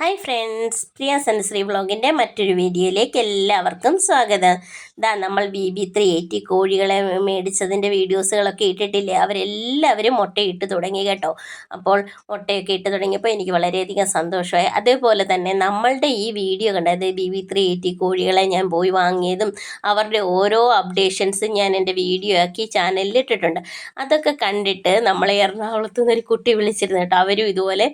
Hi friends, പ്രിയ സൻശ്രീ വ്ളോഗിൻ്റെ മറ്റൊരു വീഡിയോയിലേക്ക് എല്ലാവർക്കും സ്വാഗതം. നമ്മൾ BB380 കോഴികളെ മേടിച്ചതിൻ്റെ വീഡിയോസുകളൊക്കെ ഇട്ടിട്ടില്ലേ? അവരെല്ലാവരും മുട്ടയിട്ട് തുടങ്ങി കേട്ടോ. അപ്പോൾ മുട്ടയൊക്കെ ഇട്ട് തുടങ്ങിയപ്പോൾ എനിക്ക് വളരെയധികം സന്തോഷമായി. അതേപോലെ തന്നെ നമ്മളുടെ ഈ വീഡിയോ കണ്ടത് BB380 കോഴികളെ ഞാൻ പോയി വാങ്ങിയതും അവരുടെ ഓരോ അപ്ഡേഷൻസും ഞാൻ എൻ്റെ വീഡിയോ ആക്കി ചാനലിൽ ഇട്ടിട്ടുണ്ട്. അതൊക്കെ കണ്ടിട്ട് നമ്മളെ എറണാകുളത്ത് നിന്നൊരു കുട്ടി വിളിച്ചിരുന്നു കേട്ടോ. അവരും ഇതുപോലെ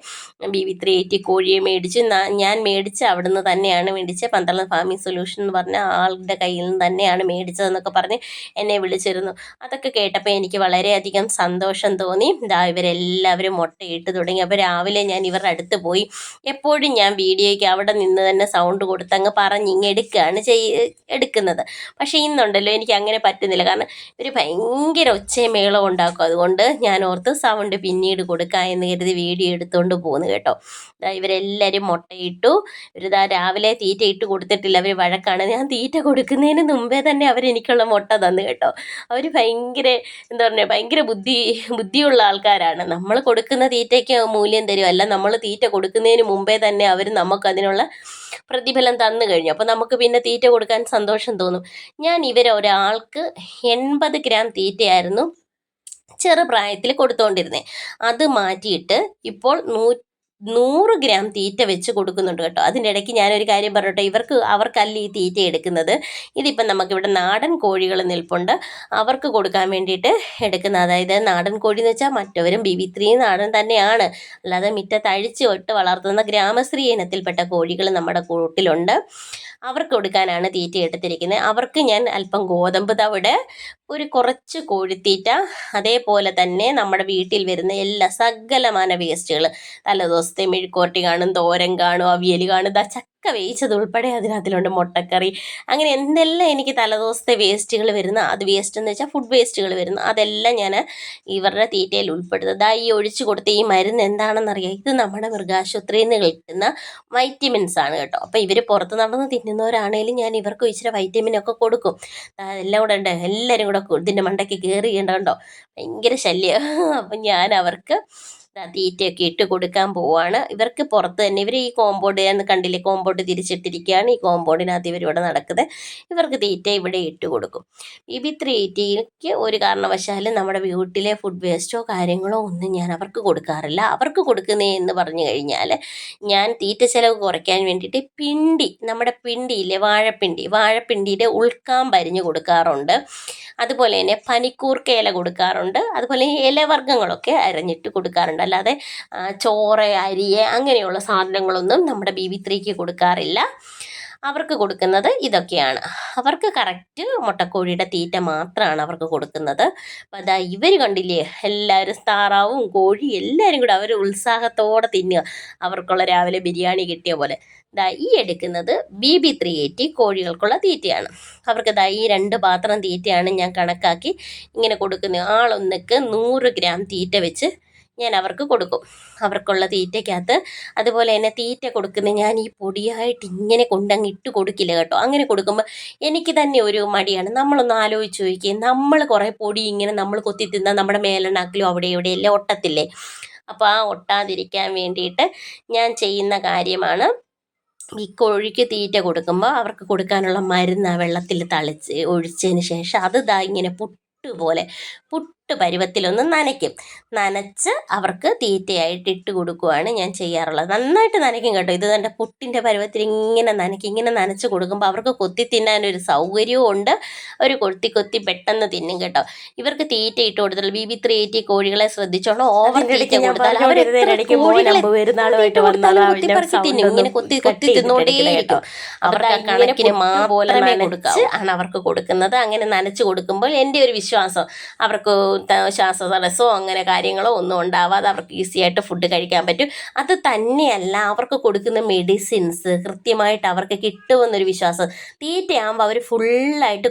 BB380 കോഴിയെ മേടിച്ചു. ഞാൻ മേടിച്ച അവിടുന്ന് തന്നെയാണ് മേടിച്ചത്. പന്തളം ഫാമിംഗ് സൊല്യൂഷൻ എന്ന് പറഞ്ഞ ആളുടെ കയ്യിൽ നിന്ന് തന്നെയാണ് മേടിച്ചതെന്നൊക്കെ പറഞ്ഞ് എന്നെ വിളിച്ചിരുന്നു. അതൊക്കെ കേട്ടപ്പോൾ എനിക്ക് വളരെയധികം സന്തോഷം തോന്നി. ഇവരെല്ലാവരും മുട്ടയിട്ട് തുടങ്ങി. അപ്പോൾ രാവിലെ ഞാൻ ഇവരുടെ അടുത്ത് പോയി. എപ്പോഴും ഞാൻ വീഡിയോയ്ക്ക് അവിടെ നിന്ന് തന്നെ സൗണ്ട് കൊടുത്തങ്ങ് പറഞ്ഞിങ്ങ് എടുക്കുന്നത്. പക്ഷേ ഇന്നുണ്ടല്ലോ എനിക്ക് അങ്ങനെ പറ്റുന്നില്ല. കാരണം ഇവർ ഭയങ്കര ഒച്ചയും മേളവും ഉണ്ടാക്കും. അതുകൊണ്ട് ഞാൻ ഓർത്ത് സൗണ്ട് പിന്നീട് കൊടുക്കാം എന്ന് കരുതി വീഡിയോ എടുത്തുകൊണ്ട് പോകുന്നു കേട്ടോ. ഇവരെല്ലാവരും മുട്ടയിട്ടു. രാവിലെ തീറ്റ ഇട്ട് കൊടുത്തിട്ടില്ല. അവർ വഴക്കാണ്. ഞാൻ തീറ്റ കൊടുക്കുന്നതിന് മുമ്പേ തന്നെ അവരെനിക്കുള്ള മുട്ട തന്നു കേട്ടോ. അവർ ഭയങ്കര ബുദ്ധിയുള്ള ആൾക്കാരാണ്. നമ്മൾ കൊടുക്കുന്ന തീറ്റയ്ക്ക് മൂല്യം തരുമല്ല, നമ്മൾ തീറ്റ കൊടുക്കുന്നതിന് മുമ്പേ തന്നെ അവർ നമുക്കതിനുള്ള പ്രതിഫലം തന്നു കഴിഞ്ഞു. അപ്പോൾ നമുക്ക് പിന്നെ തീറ്റ കൊടുക്കാൻ സന്തോഷം തോന്നും. ഞാൻ ഒരാൾക്ക് 80 ഗ്രാം തീറ്റയായിരുന്നു ചെറുപ്രായത്തിൽ കൊടുത്തുകൊണ്ടിരുന്നത്. അത് മാറ്റിയിട്ട് ഇപ്പോൾ 100 ഗ്രാം തീറ്റ വെച്ച് കൊടുക്കുന്നുണ്ട് കേട്ടോ. അതിൻ്റെ ഇടയ്ക്ക് ഞാനൊരു കാര്യം പറഞ്ഞോട്ടെ. അവർക്കല്ല ഈ തീറ്റ എടുക്കുന്നത്. ഇതിപ്പം നമുക്കിവിടെ നാടൻ കോഴികൾ നിൽപ്പുണ്ട്. അവർക്ക് കൊടുക്കാൻ വേണ്ടിയിട്ട് എടുക്കുന്ന, അതായത് നാടൻ കോഴി എന്ന് വെച്ചാൽ മറ്റവരും BB3 നാടൻ തന്നെയാണ്. അല്ലാതെ മുറ്റത്ത് അഴിച്ചു വിട്ട് വളർത്തുന്ന ഗ്രാമശ്രീ ഇനത്തിൽപ്പെട്ട കോഴികൾ നമ്മുടെ കൂട്ടിലുണ്ട്. അവർക്ക് കൊടുക്കാനാണ് തീറ്റ എടുത്തിരിക്കുന്നത്. അവർക്ക് ഞാൻ അല്പം ഗോതമ്പ് തവിട്, ഒരു കുറച്ച് കോഴിത്തീറ്റ, അതേപോലെ തന്നെ നമ്മുടെ വീട്ടിൽ വരുന്ന എല്ലാ സകലമാന വേസ്റ്റുകൾ, തലേദിവസത്തെ മെഴുക്കുവരട്ടി കാണും, തോരൻ കാണും, അവിയൽ കാണും, ചക്ക വേവിച്ചത് ഉൾപ്പെടെ അതിനകത്തിലുണ്ട്, മുട്ടക്കറി, അങ്ങനെ എന്തെല്ലാം എനിക്ക് തലേദിവസത്തെ വേസ്റ്റുകൾ വരുന്ന, അത് വേസ്റ്റ് എന്ന് വെച്ചാൽ ഫുഡ് വേസ്റ്റുകൾ വരുന്ന, അതെല്ലാം ഞാൻ ഇവരുടെ തീറ്റയിൽ ഉൾപ്പെടുത്തുന്നത്. ഈ ഒഴിച്ചു കൊടുത്ത ഈ മരുന്ന് എന്താണെന്നറിയാം. ഇത് നമ്മുടെ മൃഗാശുപത്രിയിൽ നിന്ന് കിട്ടുന്ന വൈറ്റമിൻസ് ആണ് കേട്ടോ. അപ്പോൾ ഇവർ പുറത്ത് നടന്ന് തിന്നുന്നവരാണേലും ഞാൻ ഇവർക്ക് ഇച്ചിരി വൈറ്റമിനൊക്കെ കൊടുക്കും. എല്ലാം കൂടെ ഉണ്ട്. എല്ലാവരും കൂടെ ഇതിൻ്റെ മണ്ടയ്ക്ക് കയറി കണ്ടോ, ഭയങ്കര ശല്യം. അപ്പം ഞാൻ അവർക്ക് തീറ്റയൊക്കെ ഇട്ട് കൊടുക്കാൻ പോവാണ്. ഇവർക്ക് പുറത്ത് തന്നെ ഇവർ ഈ കോമ്പൗണ്ട് ഞാൻ കണ്ടില്ലേ, കോമ്പൗണ്ട് തിരിച്ചിട്ടിരിക്കുകയാണ്. ഈ കോമ്പൗണ്ടിനകത്ത് ഇവരിവിടെ നടക്കുന്നത്. ഇവർക്ക് തീറ്റ ഇവിടെ ഇട്ട് കൊടുക്കും. BB380 ഒരു കാരണവശാലും നമ്മുടെ വീട്ടിലെ ഫുഡ് വേസ്റ്റോ കാര്യങ്ങളോ ഒന്നും ഞാൻ അവർക്ക് കൊടുക്കാറില്ല. അവർക്ക് കൊടുക്കുന്നതെന്ന് പറഞ്ഞു കഴിഞ്ഞാൽ ഞാൻ തീറ്റ ചിലവ് കുറയ്ക്കാൻ വേണ്ടിയിട്ട് നമ്മുടെ പിണ്ടിയില്ലേ, വാഴപ്പിണ്ടിയുടെ ഉൾക്കാമ്പ് അരിഞ്ഞ് കൊടുക്കാറുണ്ട്. അതുപോലെ തന്നെ പനിക്കൂർക്ക ഇല കൊടുക്കാറുണ്ട്. അതുപോലെ ഇലവർഗ്ഗങ്ങളൊക്കെ അരിഞ്ഞിട്ട് കൊടുക്കാറുണ്ട്. അല്ലാതെ ചോറ്, അരിയെ അങ്ങനെയുള്ള സാധനങ്ങളൊന്നും നമ്മുടെ BB3ക്ക് കൊടുക്കാറില്ല. അവർക്ക് കൊടുക്കുന്നത് ഇതൊക്കെയാണ്. അവർക്ക് കറക്റ്റ് മുട്ടക്കോഴിയുടെ തീറ്റ മാത്രമാണ് അവർക്ക് കൊടുക്കുന്നത്. അപ്പോൾ ഇവർ കണ്ടില്ലേ, എല്ലാവരും താറാവും കോഴി എല്ലാവരും കൂടെ അവർ ഉത്സാഹത്തോടെ തിന്നുക. അവർക്കുള്ള രാവിലെ ബിരിയാണി കിട്ടിയ പോലെ. ഈ എടുക്കുന്നത് BB380 കോഴികൾക്കുള്ള തീറ്റയാണ്. അവർക്ക് ഈ 2 പാത്രം തീറ്റയാണ് ഞാൻ കണക്കാക്കി ഇങ്ങനെ കൊടുക്കുന്നത്. ആളൊന്നിക്ക് 100 ഗ്രാം തീറ്റ വെച്ച് ഞാൻ അവർക്ക് കൊടുക്കും. അവർക്കുള്ള തീറ്റയ്ക്കകത്ത് അതുപോലെ തന്നെ തീറ്റ കൊടുക്കുന്നത് ഞാൻ ഈ പൊടിയായിട്ട് ഇങ്ങനെ കൊണ്ടങ്ങ് ഇട്ട് കൊടുക്കില്ല കേട്ടോ. അങ്ങനെ കൊടുക്കുമ്പോൾ എനിക്ക് തന്നെ ഒരു മടിയാണ്. നമ്മളൊന്ന് ആലോചിച്ച് നോക്കിയേ, നമ്മൾ കുറേ പൊടി ഇങ്ങനെ നമ്മൾ കൊത്തി തിന്നാൽ നമ്മുടെ മേലെണ്ണാക്കിലും അവിടെ ഇവിടെ എല്ലാം ഒട്ടത്തില്ലേ. അപ്പോൾ ഒട്ടാതിരിക്കാൻ വേണ്ടിയിട്ട് ഞാൻ ചെയ്യുന്ന കാര്യമാണ്, ഈ കോഴിക്ക് തീറ്റ കൊടുക്കുമ്പോൾ അവർക്ക് കൊടുക്കാനുള്ള മരുന്ന് വെള്ളത്തിൽ ഒഴിച്ചതിന് ശേഷം അത് ഇങ്ങനെ പുട്ട് പരുവത്തിലൊന്ന് നനച്ച് അവർക്ക് തീറ്റയായിട്ട് ഇട്ട് കൊടുക്കുകയാണ് ഞാൻ ചെയ്യാറുള്ളത്. നന്നായിട്ട് നനയ്ക്കും കേട്ടോ. ഇത് തന്നെ പുട്ടിൻ്റെ പരുവത്തിൽ ഇങ്ങനെ നനച്ച് കൊടുക്കുമ്പോൾ അവർക്ക് കൊത്തി തിന്നാനൊരു സൗകര്യവും ഉണ്ട്. ഒരു കൊത്തി പെട്ടെന്ന് തിന്നും കേട്ടോ. ഇവർക്ക് തീറ്റ ഇട്ട് കൊടുത്താൽ BB380 കോഴികളെ ശ്രദ്ധിച്ചോളൂ. ഓവർ തീറ്റ കൊടുത്താൽ ഇങ്ങനെ കൊത്തി തിന്നോണ്ടേയിരിക്കും. അവർക്ക് കണക്കിന് മാത്രമേ കൊടുക്കാവൂ ആണ് അവർക്ക് കൊടുക്കുന്നത്. അങ്ങനെ നനച്ച് കൊടുക്കുമ്പോൾ എൻ്റെ ഒരു വിശ്വാസം അവർക്ക് ശ്വാസതടസ്സമോ അങ്ങനെ കാര്യങ്ങളോ ഒന്നും ഉണ്ടാവാതെ അവർക്ക് ഈസി ആയിട്ട് ഫുഡ് കഴിക്കാൻ പറ്റും. അത് തന്നെയല്ല, അവർക്ക് കൊടുക്കുന്ന മെഡിസിൻസ് കൃത്യമായിട്ട് അവർക്ക് കിട്ടുമെന്നൊരു വിശ്വാസം. തീറ്റയാകുമ്പോൾ അവർ ഫുള്ളായിട്ട്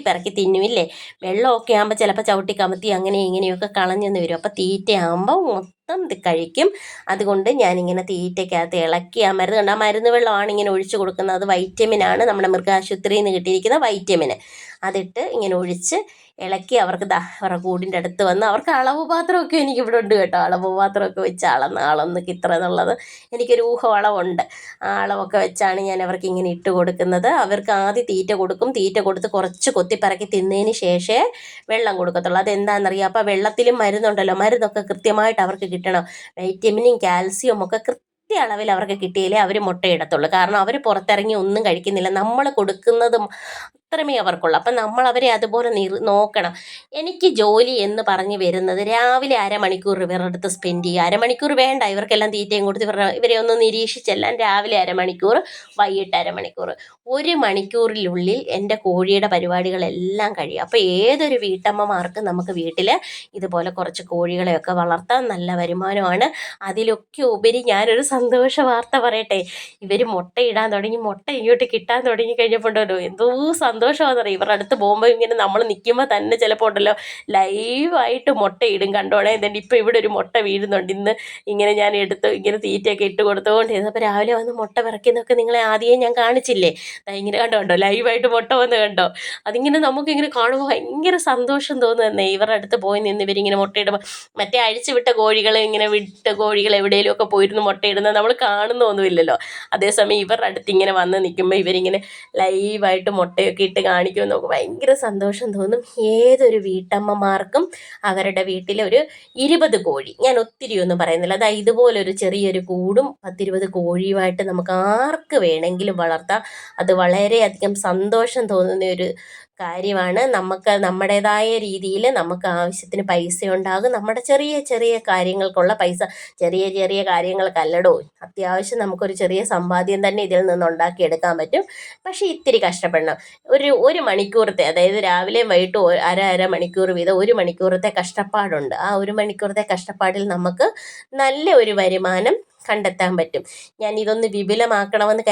പിറക്കി തിന്നുമില്ലേ. വെള്ളമൊക്കെ ആകുമ്പോൾ ചിലപ്പോൾ ചവിട്ടി കമത്തി അങ്ങനെ ഇങ്ങനെയൊക്കെ കളഞ്ഞെന്ന് വരും. അപ്പോൾ തീറ്റയാകുമ്പോൾ ഇത് കഴിക്കും. അതുകൊണ്ട് ഞാനിങ്ങനെ തീറ്റയ്ക്കകത്ത് ഇളക്കി ആ മരുന്ന് കണ്ട് ആ മരുന്ന് വെള്ളമാണ് ഇങ്ങനെ ഒഴിച്ച് കൊടുക്കുന്നത്. അത് വൈറ്റമിനാണ്, നമ്മുടെ മൃഗാശുപത്രിയിൽ നിന്ന് കിട്ടിയിരിക്കുന്ന വൈറ്റമിന്. അതിട്ട് ഇങ്ങനെ ഒഴിച്ച് ഇളക്കി അവർക്ക് അവരുടെ കൂടിൻ്റെ അടുത്ത് വന്ന് അവർക്ക് അളവ് പാത്രമൊക്കെ എനിക്കിവിടെ ഉണ്ട് കേട്ടോ. അളവ് പാത്രമൊക്കെ വെച്ച് അളന്നൊക്കെ ഇത്ര എന്നുള്ളത് എനിക്കൊരു അളവുണ്ട്. ആ അളവൊക്കെ വെച്ചാണ് ഞാൻ അവർക്ക് ഇങ്ങനെ ഇട്ട് കൊടുക്കുന്നത്. അവർക്ക് ആദ്യം തീറ്റ കൊടുക്കും. തീറ്റ കൊടുത്ത് കുറച്ച് കൊത്തിപ്പറക്കി തിന്നതിന് ശേഷമേ വെള്ളം കൊടുക്കത്തുള്ളൂ. അതെന്താണെന്നറിയാം, അപ്പോൾ വെള്ളത്തിലും മരുന്നുണ്ടല്ലോ, മരുന്നൊക്കെ കൃത്യമായിട്ട് അവർക്ക് കിട്ടണം. വൈറ്റമിനും കാൽസ്യവും ഒക്കെ അളവിൽ അവർക്ക് കിട്ടിയാലേ അവർ മുട്ടയിടത്തുള്ളൂ. കാരണം അവർ പുറത്തിറങ്ങി ഒന്നും കഴിക്കുന്നില്ല, നമ്മൾ കൊടുക്കുന്നതും അത്രമേ അവർക്കുള്ളൂ. അപ്പം നമ്മൾ അവരെ അതുപോലെ നോക്കണം. എനിക്ക് ജോലി എന്ന് പറഞ്ഞ് വരുന്നത് രാവിലെ അരമണിക്കൂർ ഇവരുടെ അടുത്ത് സ്പെൻഡ് ചെയ്യുക. അരമണിക്കൂർ വേണ്ട, ഇവർക്കെല്ലാം തീറ്റയും കൊടുത്ത് ഇവരെ ഒന്ന് നിരീക്ഷിച്ചെല്ലാം രാവിലെ അരമണിക്കൂർ, വൈകിട്ട് അരമണിക്കൂർ, 1 മണിക്കൂറിനുള്ളിൽ എൻ്റെ കോഴിയുടെ പരിപാടികളെല്ലാം കഴിയും. അപ്പോൾ ഏതൊരു വീട്ടമ്മമാർക്കും നമുക്ക് വീട്ടിൽ ഇതുപോലെ കുറച്ച് കോഴികളെയൊക്കെ വളർത്താൻ നല്ല വരുമാനമാണ്. അതിലൊക്കെ ഉപരി ഞാനൊരു സന്തോഷ വാർത്ത പറയട്ടെ. ഇവർ മുട്ടയിടാൻ തുടങ്ങി, മുട്ട ഇങ്ങോട്ട് കിട്ടാൻ തുടങ്ങി കഴിഞ്ഞപ്പോണ്ടല്ലോ എന്തോ സന്തോഷമാണെന്നറിയാം. ഇവരുടെ അടുത്ത് പോകുമ്പോൾ ഇങ്ങനെ നമ്മൾ നിൽക്കുമ്പോൾ തന്നെ ചിലപ്പോൾ ഉണ്ടല്ലോ ലൈവായിട്ട് മുട്ടയിടും. കണ്ടോണേ, എന്നിട്ട് ഇപ്പോൾ ഇവിടെ ഒരു മുട്ട വീഴുന്നുണ്ട്. ഇന്ന് ഇങ്ങനെ ഞാൻ എടുത്ത് ഇങ്ങനെ തീറ്റയൊക്കെ ഇട്ട് കൊടുത്തുകൊണ്ടിരുന്നപ്പോൾ രാവിലെ വന്ന് മുട്ട പിറക്കുന്നൊക്കെ നിങ്ങളെ ആദ്യമേ ഞാൻ കാണിച്ചില്ലേ. ഇങ്ങനെ കണ്ടോ ലൈവായിട്ട് മുട്ട വന്ന് കണ്ടോ. അതിങ്ങനെ നമുക്കിങ്ങനെ കാണുമ്പോൾ ഭയങ്കര സന്തോഷം തോന്നുന്നേ. ഇവരുടെ അടുത്ത് പോയി നിന്ന് ഇവരിങ്ങനെ മുട്ടയിടുമ്പോൾ മറ്റേ അഴിച്ചു വിട്ട കോഴികൾ ഇങ്ങനെ വിട്ട കോഴികൾ എവിടെയെങ്കിലും ഒക്കെ പോയിരുന്ന് മുട്ടയിടുന്നത് നമ്മൾ കാണുന്നൊന്നുമില്ലല്ലോ. അതേസമയം ഇവരുടെ അടുത്ത് ഇങ്ങനെ വന്ന് നിൽക്കുമ്പോൾ ഇവരിങ്ങനെ ലൈവായിട്ട് മുട്ടയൊക്കെ ഇട്ട് കാണിക്കുമ്പോൾ നമുക്ക് ഭയങ്കര സന്തോഷം തോന്നും. ഏതൊരു വീട്ടമ്മമാർക്കും അവരുടെ വീട്ടിൽ ഒരു 20 കോഴി, ഞാൻ ഒത്തിരി ഒന്നും പറയുന്നില്ല, അതായത് ഇതുപോലൊരു ചെറിയൊരു കൂടും 10-20 കോഴിയുമായിട്ട് നമുക്ക് ആർക്ക് വേണമെങ്കിലും വളർത്താം. അത് വളരെയധികം സന്തോഷം തോന്നുന്ന ഒരു കാര്യമാണ്. നമുക്ക് നമ്മുടേതായ രീതിയിൽ നമുക്ക് ആവശ്യത്തിന് പൈസ ഉണ്ടാകും. നമ്മുടെ ചെറിയ ചെറിയ കാര്യങ്ങൾക്കുള്ള പൈസ, ചെറിയ ചെറിയ കാര്യങ്ങൾക്കല്ലടോ, അത്യാവശ്യം നമുക്കൊരു ചെറിയ സമ്പാദ്യം തന്നെ ഇതിൽ നിന്ന് ഉണ്ടാക്കിയെടുക്കാൻ പറ്റും. പക്ഷേ ഇത്തിരി കഷ്ടപ്പെടണം. ഒരു മണിക്കൂറത്തെ, അതായത് രാവിലെയും വൈകിട്ടും അര മണിക്കൂർ വീതം 1 മണിക്കൂറത്തെ കഷ്ടപ്പാടുണ്ട്. ആ 1 മണിക്കൂറത്തെ കഷ്ടപ്പാടിൽ നമുക്ക് നല്ല ഒരു വരുമാനം കണ്ടെത്താൻ പറ്റും. ഞാൻ ഇതൊന്ന് വിപുലമാക്കണമെന്ന്